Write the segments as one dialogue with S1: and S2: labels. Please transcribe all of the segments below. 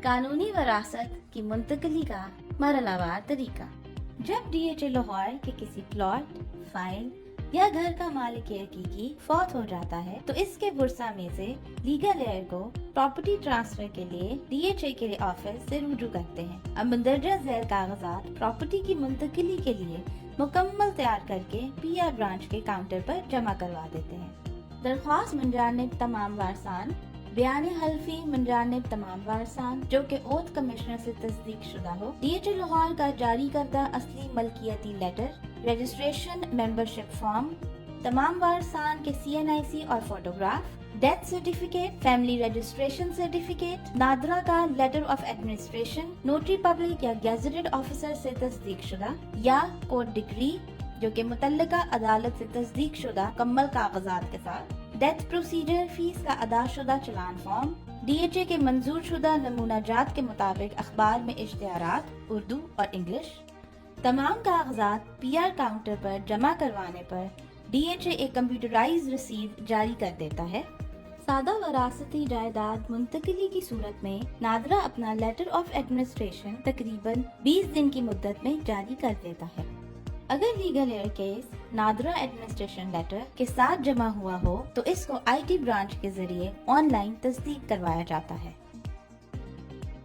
S1: कानूनी वरासत की मुंतकली का मरहलावार तरीका। जब DHA लाहौर के किसी प्लॉट, फाइल या घर का मालिक हकीकी फौत हो जाता है तो इसके बुरसा में से लीगल एयर को प्रॉपर्टी ट्रांसफर के लिए DHA के ऑफिस से रुजू करते हैं। अब मंदरजा झैल कागजात प्रॉपर्टी की मुंतकली के लिए मुकम्मल तैयार करके PR ब्रांच के काउंटर पर जमा करवा देते हैं। दरख्वास्त मंजानिब तमाम वारसान, बयान हल्फी मंजानिब तमाम वारसान जो कि ओथ कमिश्नर से तस्दीक शुदा हो, DHA लाहौर का जारी करदा असली मलकियती लेटर, रजिस्ट्रेशन मेंबरशिप फॉर्म, तमाम वारसान के CNIC और photograph, death certificate, family registration certificate, NADRA का letter of administration, notary public या गैजेटेड ऑफिसर से तस्दीक शुदा या कोर्ट डिग्री जो कि मुतल्लिका अदालत से तस्दीक शुदा कम्मल कागजात के साथ, डेथ प्रोसीजर, फीस का अदा शुदा चलान फॉर्म, DHA के मंजूर शुदा नमूना जात के मुताबिक अखबार में इश्तिहारात उर्दू और इंग्लिश। तमाम कागजात PR काउंटर पर जमा करवाने पर DHA एक कंप्यूटराइज्ड रसीद जारी कर देता है। सादा वरासती जायदाद मुंतकली की सूरत में नादरा अपना लेटर ऑफ एडमिनिस्ट्रेशन तकरीबन 20 दिन की मुद्दत में जारी कर देता है। अगर legal heir case NADRA administration letter के साथ जमा हुआ हो तो इसको IT ब्रांच के जरिए ऑनलाइन तस्दीक करवाया जाता है।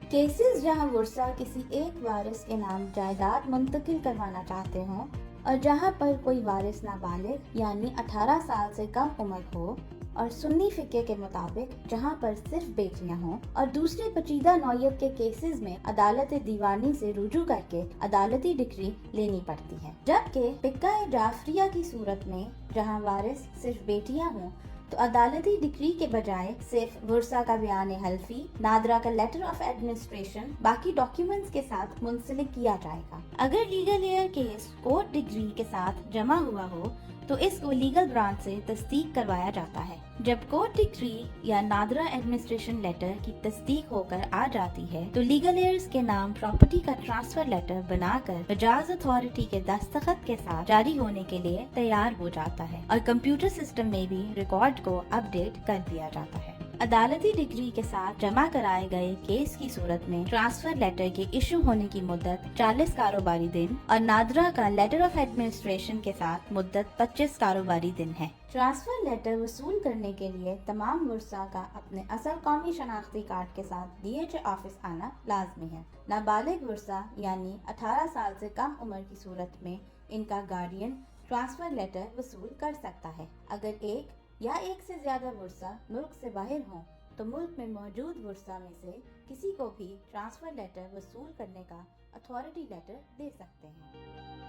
S1: केसेस जहां वर्सा किसी एक वारिस के नाम जायदाद मुंतकिल करवाना चाहते हों और जहां पर कोई वारिस नाबालिग यानी 18 साल से कम उम्र हो और सुन्नी फिक्के के मुताबिक जहां पर सिर्फ बेटियां हों, और दूसरे पेचीदा नौयत के केसेस में अदालत दीवानी से रुजू करके अदालती डिक्री लेनी पड़ती है। जबकि फिक्का जाफरिया की सूरत में जहां वारिस सिर्फ बेटियां हों तो अदालती डिक्री के बजाय सिर्फ वर्सा का बयान हल्फी, नादरा का लेटर ऑफ एडमिनिस्ट्रेशन बाकी डॉक्यूमेंट्स के साथ मुंसलिक किया जाएगा। अगर legal heir case court degree के साथ जमा हुआ हो तो इसको लीगल ब्रांच से तस्दीक करवाया जाता है। जब कोर्ट डिक्री या नादरा एडमिनिस्ट्रेशन लेटर की तस्दीक होकर आ जाती है तो लीगल एयर्स के नाम प्रॉपर्टी का ट्रांसफर लेटर बनाकर मजाज अथॉरिटी के दस्तखत के साथ जारी होने के लिए तैयार हो जाता है और कंप्यूटर सिस्टम में भी रिकॉर्ड को अपडेट कर दिया जाता है। अदालती डिग्री के साथ जमा कराए गए केस की सूरत में ट्रांसफर लेटर के इशू होने की मुद्दत 40 कारोबारी दिन और नादरा का लेटर ऑफ एडमिनिस्ट्रेशन के साथ मुद्दत 25 कारोबारी दिन है। ट्रांसफर लेटर वसूल करने के लिए तमाम वर्सा का अपने असल कौमी शनाख्ती कार्ड के साथ DHA ऑफिस आना लाजमी है। नाबालिग वर्सा यानी 18 साल से कम उम्र की सूरत में इनका गार्डियन ट्रांसफर लेटर वसूल कर सकता है। अगर एक या एक से ज्यादा वर्सा मुल्क से बाहर हों तो मुल्क में मौजूद वर्सा में से किसी को भी ट्रांसफर लेटर वसूल करने का अथॉरिटी लेटर दे सकते हैं।